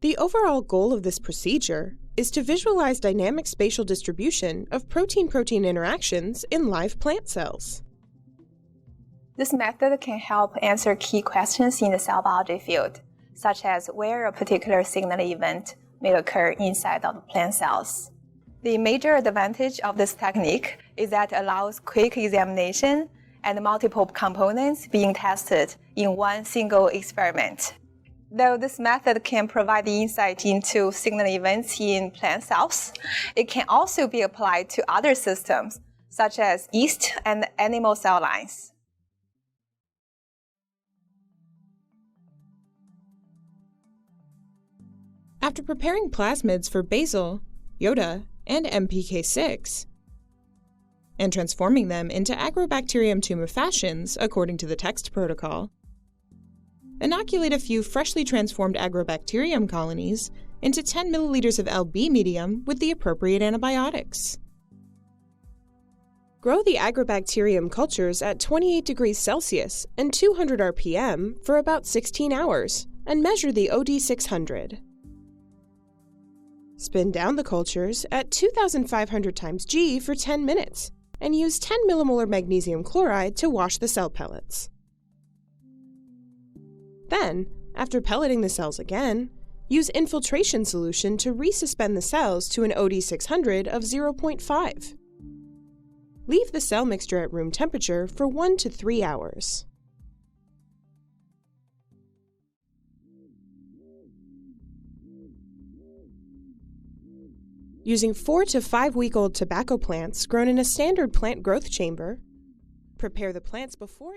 The overall goal of this procedure is to visualize dynamic spatial distribution of protein-protein interactions in live plant cells. This method can help answer key questions in the cell biology field, such as where a particular signaling event may occur inside of plant cells. The major advantage of this technique is that it allows quick examination and multiple components being tested in one single experiment. Though this method can provide insight into signaling events in plant cells, it can also be applied to other systems, such as yeast and animal cell lines. After preparing plasmids for basal, iota, and MPK6, and transforming them into Agrobacterium tumefactions according to the text protocol, inoculate a few freshly transformed Agrobacterium colonies into 10 milliliters of LB medium with the appropriate antibiotics. Grow the Agrobacterium cultures at 28 degrees Celsius and 200 RPM for about 16 hours and measure the OD600. Spin down the cultures at 2,500 times G for 10 minutes and use 10 millimolar magnesium chloride to wash the cell pellets. Then, after pelleting the cells again, use infiltration solution to resuspend the cells to an OD600 of 0.5. Leave the cell mixture at room temperature for 1 to 3 hours. Using 4 to 5 week old tobacco plants grown in a standard plant growth chamber, prepare the plants before